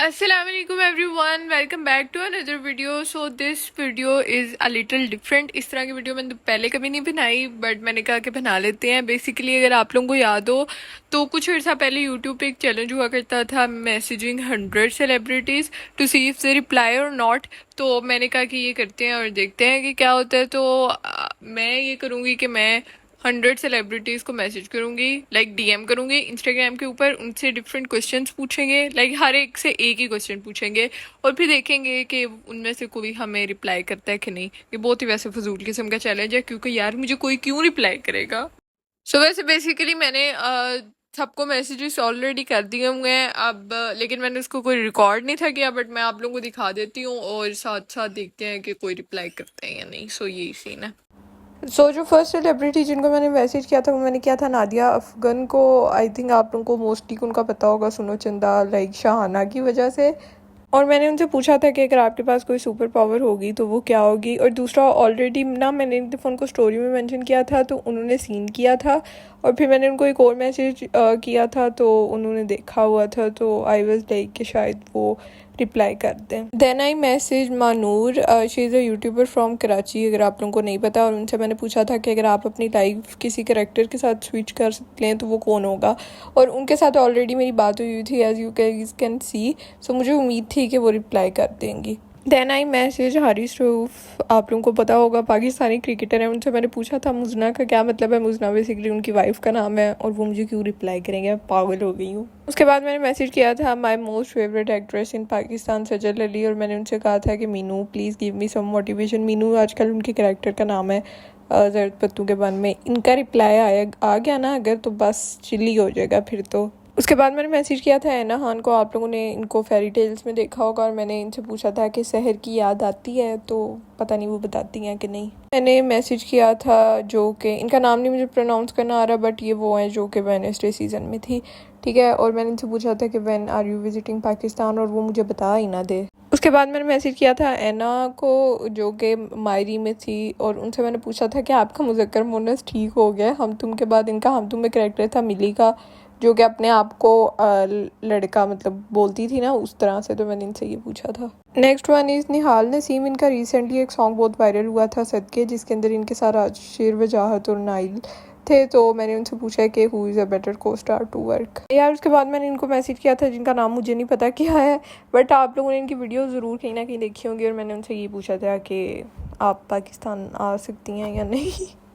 Assalamualaikum everyone, welcome back to another video. So this video is a little different. इस तरह की video मैंने पहले कभी नहीं बनाई, बट मैंने कहा कि बना लेते हैं. बेसिकली अगर आप लोगों को याद हो तो कुछ अर्सा पहले यूट्यूब पे एक चैलेंज हुआ करता था, messaging 100 celebrities to see if they reply और नॉट. तो मैंने कहा कि ये करते हैं और देखते हैं कि क्या होता है. तो मैं ये करूँगी कि मैं 100 सेलिब्रिटीज़ को मैसेज करूँगी, लाइक डीएम करूँगी इंस्टाग्राम के ऊपर. उनसे डिफरेंट क्वेश्चंस पूछेंगे, लाइक हर एक से एक ही क्वेश्चन पूछेंगे और फिर देखेंगे कि उनमें से कोई हमें रिप्लाई करता है कि नहीं. ये बहुत ही वैसे फजूल किस्म का चैलेंज है, क्योंकि यार मुझे कोई क्यों रिप्लाई करेगा. सो वैसे बेसिकली मैंने सबको मैसेजेस ऑलरेडी कर दिए हुए हैं अब, लेकिन मैंने उसको कोई रिकॉर्ड नहीं था किया, बट मैं आप लोगों को दिखा देती हूँ और साथ साथ देखते हैं कि कोई रिप्लाई करते हैं या नहीं. सो यही सीन है. जो फर्स्ट सेलिब्रिटी जिनको मैंने मैसेज किया था वो मैंने किया था नादिया अफगन को. आई थिंक आप लोगों को मोस्टली उनका पता होगा सुनो चंदा लाइक शाहाना की वजह से. और मैंने उनसे पूछा था कि अगर आपके पास कोई सुपर पावर होगी तो वो क्या होगी. और दूसरा ऑलरेडी ना मैंने एक दफ़ा उनको स्टोरी में मेंशन किया था तो उन्होंने सीन किया था, और फिर मैंने उनको एक और मैसेज किया था तो उन्होंने देखा हुआ था. तो आई वाज लाइक कि शायद वो रिप्लाई कर दें. Then I message Manoor, she is a YouTuber from Karachi, अगर आप लोगों को नहीं पता. और उनसे मैंने पूछा था कि अगर आप अपनी लाइफ किसी करेक्टर के साथ स्विच कर सकते हैं तो वो कौन होगा. और उनके साथ ऑलरेडी मेरी बात हुई थी, as you can see. So मुझे उम्मीद थी कि वो रिप्लाई कर देंगी. Then I message Haris Rauf, आप लोगों को पता होगा पाकिस्तानी क्रिकेटर है. उनसे मैंने पूछा था मुजना का क्या मतलब है. मुजना बेसिकली उनकी वाइफ का नाम है, और वो मुझे क्यों रिप्लाई करेंगे, पागल हो गई हूँ. उसके बाद मैंने मैसेज किया था my most favourite actress in Pakistan Sajal Ali, और मैंने उनसे कहा था कि Meenu please give me some motivation. Meenu आजकल उनके कैरेक्टर का नाम है जर्द पत्तू के बन में. इनका रिप्लाई आ गया ना अगर, तो बस चिल्ली हो जाएगा फिर तो. उसके बाद मैंने मैसेज किया था ऐना खान को. आप लोगों ने इनको फेरी टेल्स में देखा होगा, और मैंने इनसे पूछा था कि शहर की याद आती है, तो पता नहीं वो बताती हैं कि नहीं. मैंने मैसेज किया था जो कि इनका नाम नहीं मुझे प्रोनाउंस करना आ रहा, बट ये वो हैं जो कि वेडनेसडे सीज़न में थी, ठीक है. और मैंने इनसे पूछा था कि when are you visiting Pakistan, और वो मुझे बता ही ना दे. उसके बाद मैंने मैसेज किया था ऐना को जो कि मायरी में थी, और उनसे मैंने पूछा था कि आपका मुज़क्कर मुन्नस ठीक हो गया. हम तुम के बाद इनका हम तुम में करेक्टर था मिली का, जो कि अपने आप को लड़का मतलब बोलती थी ना उस तरह से. तो मैंने इनसे ये पूछा था. नेक्स्ट वन इज़ निहाल नसीम. इनका रिसेंटली एक सॉन्ग बहुत वायरल हुआ था सदके, जिसके अंदर इनके साथ राजशेर वजाहत और नाइल थे. तो मैंने उनसे पूछा कि हु इज़ अ बेटर को स्टार टू वर्क यार. उसके बाद मैंने इनको मैसेज किया था जिनका नाम मुझे नहीं पता क्या है, बट आप लोगों ने इनकी वीडियो ज़रूर कहीं ना कहीं देखी होंगी. और मैंने उनसे ये पूछा था कि आप पाकिस्तान आ सकती हैं या नहीं.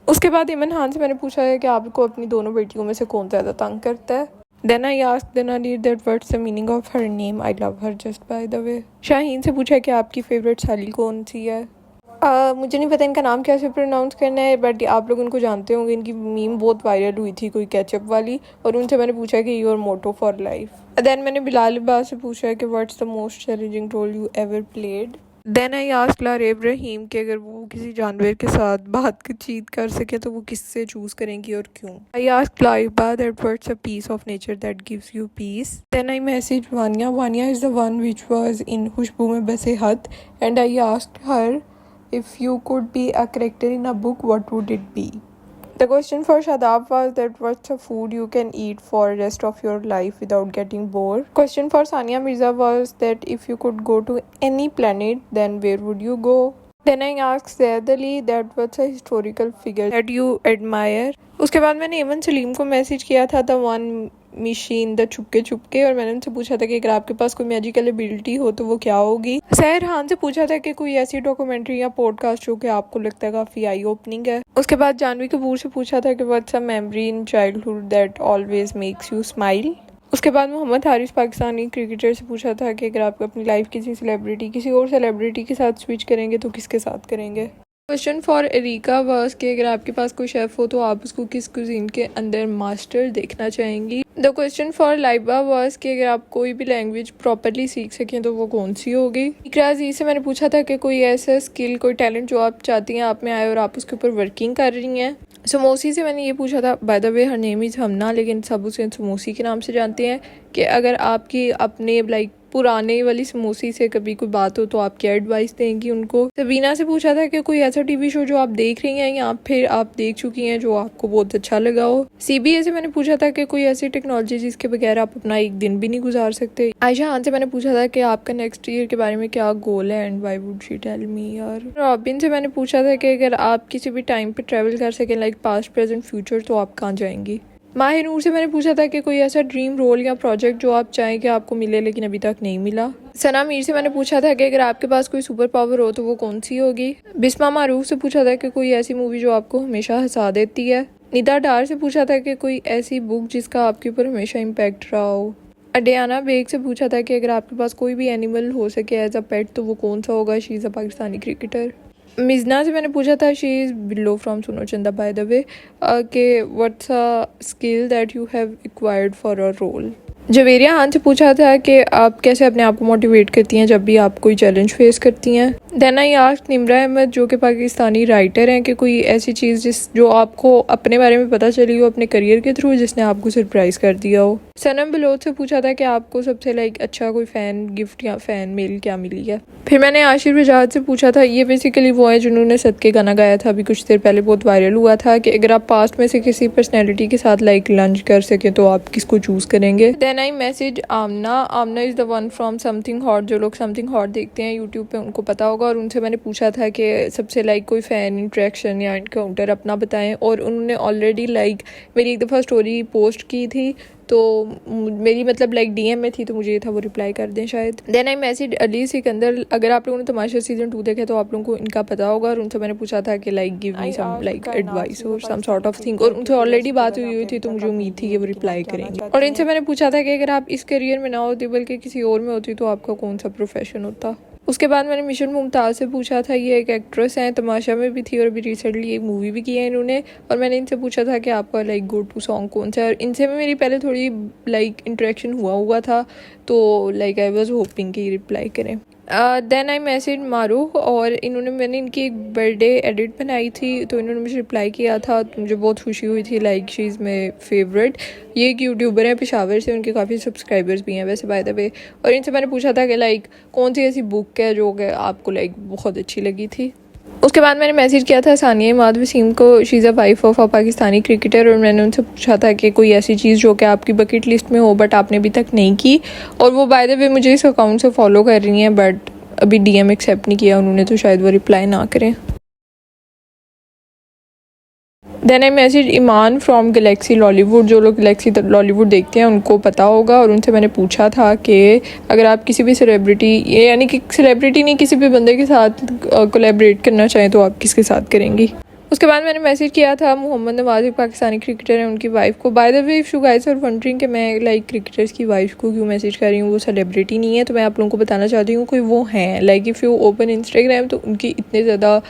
उसके बाद इमन खान से मैंने पूछा है कि आपको अपनी दोनों बेटियों में से कौन ज़्यादा तंग करता है. Then I asked Denali that what's the meaning of her name. I love her just by the way. Shaheen से पूछा कि आपकी फेवरेट साली कौन सी है. मुझे नहीं पता इनका नाम कैसे प्रोनाउंस करना है, बट आप लोग उनको जानते होंगे. इनकी मीम बहुत वायरल हुई थी कोई कैचअप वाली, और उनसे मैंने पूछा कि your motto for life. Then मैंने बिलाल अब्बास से पूछा कि what's the most challenging role you ever played. Then I asked Lara Ibrahim कि अगर वो किसी जानवर के साथ बातचीत कर सके तो वो किससे चूज़ करेंगी और क्यों. I asked Laiba that what's a piece of nature that gives you peace. Then I message Wania. Wania is the one which was in Khushboo Mein Basay Had, and I asked her if you could be a character in a book, what would it be? The question for Shadab was that what's a food you can eat for rest of your life without getting bored. Question for Sania Mirza was that if you could go to any planet, then where would you go? Then I asked Zaid Ali that what's a historical figure that you admire. उसके बाद मैंने इमन सलीम को message किया था the one machine the छुपके छुपके, और मैंने उनसे पूछा था कि अगर आपके पास कोई मैजिकल एबिलिटी हो तो वो क्या होगी. सहर खान से पूछा था कि कोई ऐसी डॉक्यूमेंट्री या पॉडकास्ट जो कि आपको लगता है काफ़ी आई ओपनिंग है. उसके बाद जानवी कपूर से पूछा था कि what's a memory in childhood that always makes you smile. उसके बाद मोहम्मद हारिस पाकिस्तानी क्रिकेटर से पूछा था कि अगर आप अपनी लाइफ किसी और सेलिब्रिटी के साथ स्विच करेंगे तो किसके साथ करेंगे. क्वेश्चन फॉर एरिका वाज कि अगर आपके पास कोई शेफ़ हो तो आप उसको किस कुजीन के अंदर मास्टर देखना चाहेंगी. The question for Laiba was कि अगर आप कोई भी लैंग्वेज प्रॉपरली सीख सकें तो वो कौन सी होगी. इकरा जी से मैंने पूछा था कि कोई ऐसा स्किल कोई टैलेंट जो आप चाहती हैं आप में आए और आप उसके ऊपर वर्किंग कर रही हैं. समोसी से मैंने ये पूछा था, by the way her name is Hamna, लेकिन सब उसे समोसी के नाम से जानते हैं, कि अगर आपकी अपने लाइक पुराने वाली समोसी से कभी कोई बात हो तो आप क्या एडवाइस देंगी उनको। सबीना से पूछा था कि कोई ऐसा टीवी शो जो आप देख रही हैं या फिर आप देख चुकी हैं जो आपको बहुत अच्छा लगा हो। CBA से मैंने पूछा था कि कोई ऐसी टेक्नोलॉजी जिसके बगैर आप अपना एक दिन भी नहीं गुजार सकते। आयशा खान से मैंने पूछा था कि आपका नेक्स्ट ईयर के बारे में क्या गोल है and why would she tell me. और रॉबिन से मैंने पूछा था कि अगर आप किसी भी टाइम पे ट्रैवल कर सकें लाइक पास्ट प्रेजेंट फ्यूचर तो आप कहाँ जाएंगी। माहिनूर से मैंने पूछा था कि कोई ऐसा ड्रीम रोल या प्रोजेक्ट जो आप चाहें कि आपको मिले लेकिन अभी तक नहीं मिला। सना मीर से मैंने पूछा था कि अगर आपके पास कोई सुपर पावर हो तो वो कौन सी होगी। बिस्मा मारूफ से पूछा था कि कोई ऐसी मूवी जो आपको हमेशा हंसा देती है। निदा डार से पूछा था कि कोई ऐसी बुक जिसका आपके ऊपर हमेशा इम्पैक्ट रहा हो। अडियाना बेग से पूछा था कि अगर आपके पास कोई भी एनिमल हो सके एज अ पेट तो वो कौन सा होगा। She is a Pakistani cricketer. Mizna से मैंने पूछा था, शी इज़ बिलो फ्रॉम सुनो चंदा बाय द वे, कि what's a skill that you have acquired for a role. Javeria Khan से पूछा था कि आप कैसे अपने आप को मोटिवेट करती हैं जब भी आप कोई चैलेंज फेस करती हैं। Then I asked Nimra Ahmed जो कि पाकिस्तानी राइटर हैं कि कोई ऐसी चीज़ जो आपको अपने बारे में पता चली हो अपने करियर के थ्रू जिसने आपको सरप्राइज़ कर दिया हो। सनम बलोच से पूछा था कि आपको सबसे अच्छा कोई फ़ैन गिफ्ट या फ़ैन मेल क्या मिली है। फिर मैंने आशिर रजाद से पूछा था, ये बेसिकली वो है जिन्होंने सदके गाना गाया था अभी कुछ देर पहले, बहुत वायरल हुआ था, कि अगर आप पास्ट में से किसी पर्सनैलिटी के साथ लंच कर सकें तो आप किसको चूज़ करेंगे। Then I message Amna is the one from something hot. जो लोग समथिंग हॉट देखते हैं यूट्यूब पे उनको पता होगा। और उनसे मैंने पूछा था कि सबसे कोई फ़ैन इंट्रैक्शन या इनकाउंटर अपना बताएं, और उन्होंने ऑलरेडी मेरी एक दफ़ा स्टोरी पोस्ट की थी तो मेरी DM में थी तो मुझे ये था वो रिप्लाई कर दें शायद। Then I message Ali Sikandar. अगर आप लोगों ने तमाशा सीजन 2 देखा तो आप लोगों को इनका पता होगा। और उनसे मैंने पूछा था कि गिव मी सम एडवाइस और सम सॉर्ट ऑफ थिंग, और उनसे ऑलरेडी बात हुई थी तो मुझे उम्मीद थी कि वो रिप्लाई करेंगे। और इनसे मैंने पूछा था कि अगर आप इस करियर में ना होती बल्कि किसी और में होती तो आपका कौन सा प्रोफेशन होता। उसके बाद मैंने मिशन मुमताज़ से पूछा था, ये एक एक्ट्रेस हैं, तमाशा में भी थी और अभी रिसेंटली एक मूवी भी की है इन्होंने। और मैंने इनसे पूछा था कि आपका गो टू सॉन्ग कौन सा है। और इनसे में मेरी पहले थोड़ी इंटरेक्शन हुआ था तो आई वाज होपिंग कि रिप्लाई करें। देन आई मैसेज मारूफ, और मैंने इनकी एक बर्थडे एडिट बनाई थी तो इन्होंने मुझे रिप्लाई किया था तो मुझे बहुत खुशी हुई थी। She is my favourite. ये एक यूट्यूबर हैं पेशावर से, उनके काफ़ी सब्सक्राइबर्स भी हैं वैसे बाय द वे। और इनसे मैंने पूछा था कि कौन सी ऐसी बुक है जो कि आपको बहुत अच्छी लगी थी। उसके बाद मैंने मैसेज किया था सानिया इमाद वसीम को। She is a wife of a Pakistani cricketer. और मैंने उनसे पूछा था कि कोई ऐसी चीज़ जो कि आपकी बकेट लिस्ट में हो बट आपने अभी तक नहीं की। और वो बाय द वे मुझे इस अकाउंट से फॉलो कर रही हैं बट अभी DM एक्सेप्ट नहीं किया उन्होंने, तो शायद वो रिप्लाई ना करें। Then I message Iman from Galaxy Lollywood. जो लोग गैलेक्सी लॉलीवुड देखते हैं उनको पता होगा। और उनसे मैंने पूछा था कि अगर आप किसी भी सेलिब्रिटी, यानी कि सेलिब्रिटी नहीं, किसी भी बंदे के साथ कोलैबोरेट करना चाहें तो आप किसके साथ करेंगी। उसके बाद मैंने मैसेज किया था मोहम्मद नवाज, एक पाकिस्तानी क्रिकेटर है, उनकी वाइफ को। By the way if you guys are wondering कि मैं क्रिकेटर्स की वाइफ को क्यों मैसेज कर रही हूँ, वो सेलिब्रिटी नहीं है, तो मैं आप लोगों को बताना चाहती हूँ कोई वो हैं। इफ़ यू ओपन इंस्टाग्राम तो उनकी इतने ज़्यादा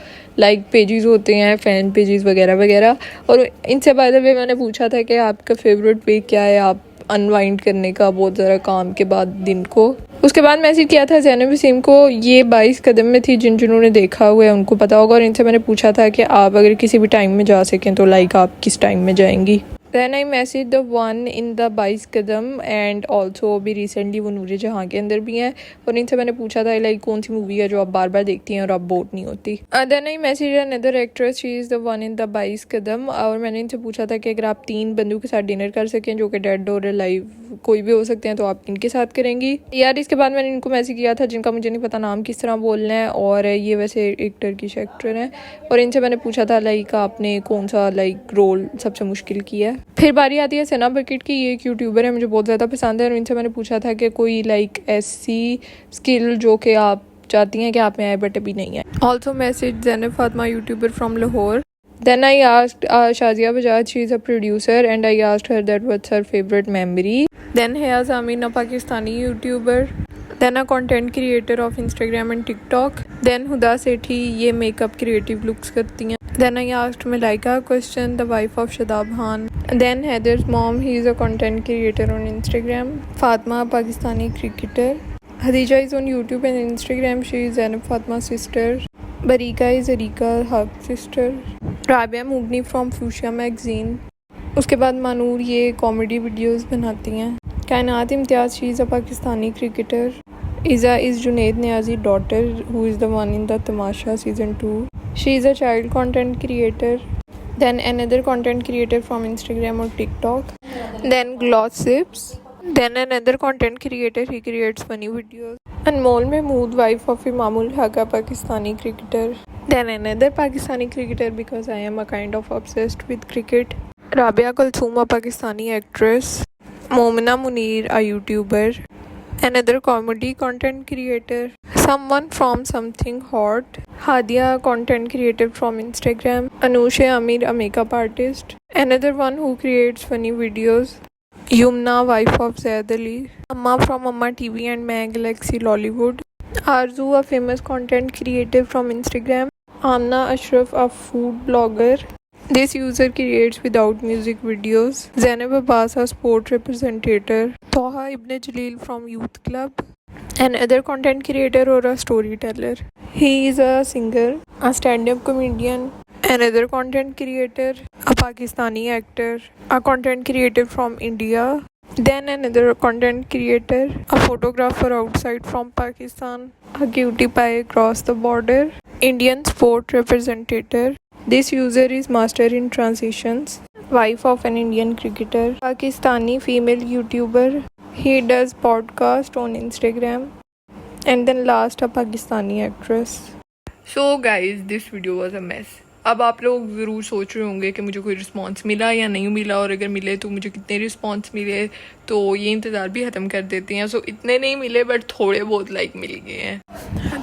पेजेस होते हैं, फ़ैन पेजेस वगैरह वगैरह। और इनसे बाय द वे मैंने पूछा था कि आपका फेवरेट वे क्या है आप अनवाइंड करने का बहुत ज़्यादा काम के बाद दिन को। उसके बाद मैसेज किया था ज़ैनब वसीम को। ये 22 कदम में थी, जिन्होंने देखा हुआ है उनको पता होगा। और इनसे मैंने पूछा था कि आप अगर किसी भी टाइम में जा सकें तो आप किस टाइम में जाएंगी। Then I message the one in the 22 Kadam and also अभी रिसेंटली वो नूर जहाँ के अंदर भी हैं। और इनसे मैंने पूछा था कौन सी मूवी है जो आप बार बार देखती हैं और आप बोर नहीं होती। Then I message another actress, she is the one in the 22 Kadam. और मैंने इनसे पूछा था कि अगर आप 3 बंदों के साथ डिनर कर सकें जो कि डेड और लाइव कोई भी हो सकते हैं तो आप इनके साथ करेंगी। यार इसके बाद मैंने इनको मैसेज किया था जिनका मुझे नहीं पता नाम किस तरह बोलना है, और ये वैसे एक टर्किश एक्टर हैं। और इनसे मैंने पूछा था आपने कौन सा रोल सबसे मुश्किल किया है। फिर बारी आती है सना बकेट की। ये एक यूट्यूबर है, मुझे बहुत ज़्यादा पसंद है। और इनसे मैंने पूछा था कि कोई ऐसी स्किल जो कि आप चाहती हैं कि आप में आए बट अभी नहीं है। Also message Zainab Fatima, YouTuber from Lahore. Then I asked Shazia Bajaj, she is a producer, and I asked her that what's her favorite memory. Then Hayaz Amin, a Pakistani YouTuber. Then a content creator of Instagram and TikTok. Then Huda Sethi, ये makeup creative looks करती हैं. Then I asked Malaika a question, the wife of Shadab Khan. Then Heather's mom, he is a content creator on Instagram. Fatma, a Pakistani cricketer. Hadija is on YouTube and Instagram. She is Zainab Fatma's sister. Barika is Arika Haq's sister. Rabia मुगनी from Fuchsia magazine. उसके बाद मानूर, ये comedy videos बनाती हैं। Kainat Imtiaz, she is a Pakistani cricketer. Iza is Junaid Niazi's daughter, who is the one in the Tamasha season 2. She is a child content creator. Then another content creator from Instagram or TikTok. Then Glossips. Then another content creator, he creates funny videos. Anmol Mahmood, wife of Imamul Haq, a Pakistani cricketer. Then another Pakistani cricketer, because I am a kind of obsessed with cricket. Rabia Kulthum, a Pakistani actress. Momina Munir, a YouTuber. Another comedy content creator. Someone from Something Hot. Hadia, content creator from Instagram. Anusha Amir, a makeup artist. Another one who creates funny videos. Yumna, wife of Zaid Ali. Amma from Amma TV and Mag Galaxy Lollywood. Arzu, a famous content creator from Instagram. Amna Ashraf, a food blogger. This user creates without music videos. Zainab Abbas, a sport representative. Toha Ibn Jalil from Youth Club. An other content creator or a storyteller. He is a singer, a stand-up comedian, another content creator, a Pakistani actor, a content creator from India, then another content creator, a photographer outside from Pakistan, a cutie pie across the border, Indian sport representative. This user is master in transitions, wife of an Indian cricketer, Pakistani female YouTuber. He does podcast on Instagram. And then last, a Pakistani actress. So guys, this video was a mess. अब आप लोग ज़रूर सोच रहे होंगे कि मुझे कोई रिस्पांस मिला या नहीं मिला, और अगर मिले तो मुझे कितने रिस्पांस मिले, तो ये इंतज़ार भी ख़त्म कर देते हैं. सो इतने नहीं मिले बट थोड़े बहुत लाइक मिल गए हैं.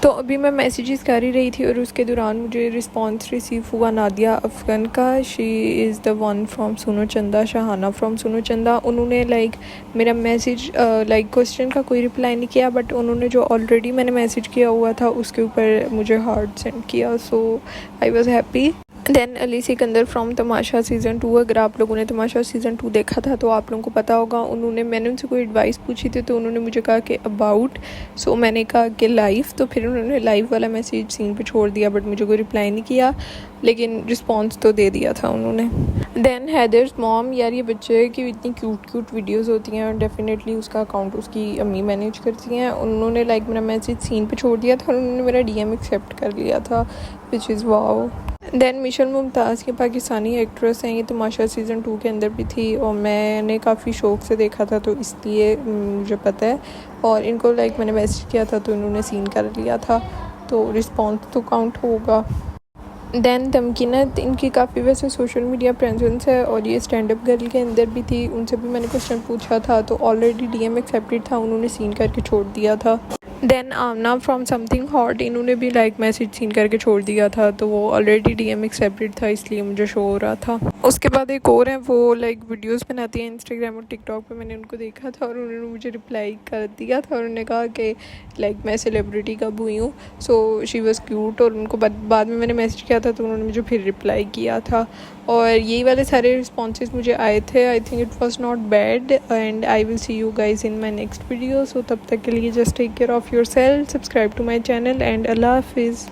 तो अभी मैं मैसेजेस कर ही रही थी और उसके दौरान मुझे रिस्पांस रिसीव हुआ नादिया अफगन का. She is the one from सुनो चंदा, शहाना फ्रॉम सुनो चंदा. उन्होंने लाइक मेरा मैसेज लाइक क्वेश्चन का कोई रिप्लाई नहीं किया, बट उन्होंने जो ऑलरेडी मैंने मैसेज किया हुआ था उसके ऊपर मुझे हार्ट सेंड किया. So I was happy. Then Ali Sikandar from Tamasha season 2. अगर आप लोगों ने तमाशा सीज़न 2 देखा था तो आप लोगों को पता होगा. मैंने उनसे कोई एडवाइस पूछी थी तो उन्होंने मुझे कहा कि अबाउट, सो मैंने कहा कि लाइव. तो फिर उन्होंने लाइव वाला मैसेज सीन पे छोड़ दिया, बट मुझे कोई रिप्लाई नहीं किया, लेकिन रिस्पॉन्स तो दे दिया था उन्होंने. देन हैदर्स मॉम, यार ये बच्चे की इतनी क्यूट वीडियोज़ होती हैं और डेफिनेटली उसका अकाउंट उसकी अम्मी मैनेज करती हैं. उन्होंने लाइक मेरा मैसेज सीन पे छोड़ दिया था और उन्होंने मेरा DM एक्सेप्ट कर लिया था, which is wow. Then Mishal Mumtaz, की पाकिस्तानी एक्ट्रेस हैं, ये तमाशा सीज़न 2 के अंदर भी थी और मैंने काफ़ी शौक़ से देखा था तो इसलिए मुझे पता है. और इनको लाइक मैंने मैसेज किया था तो इन्होंने सीन कर लिया था, तो रिस्पॉन्स तो काउंट होगा. देन तमकीनत, इनकी काफ़ी वैसे सोशल मीडिया प्रेजेंस है और ये स्टैंड अप गर्ल के अंदर भी थी. उनसे भी मैंने क्वेश्चन पूछा था तो ऑलरेडी DM एक्सेप्टेड था, उन्होंने सीन करके छोड़ दिया था. Then Amna from something hot, इन्होंने भी लाइक मैसेज सीन करके छोड़ दिया था, तो वो ऑलरेडी DM एक्सेप्टेड था इसलिए मुझे शो हो रहा था. उसके बाद एक और है, वो लाइक वीडियोस बनाती हैं इंस्टाग्राम और टिकटॉक पे. मैंने उनको देखा था और उन्होंने मुझे रिप्लाई कर दिया था और उन्होंने कहा कि लाइक मैं सेलिब्रिटी कब हुई हूँ. So she was cute. और उनको बाद में मैंने मैसेज किया था तो उन्होंने मुझे फिर रिप्लाई किया था और यही वाले सारे रिस्पॉन्सेज मुझे आए थे. I think it was not bad and I will see you guys in my next video. So तब तक के लिए just take care of yourself, subscribe to my channel and अल्लाह हाफिज़.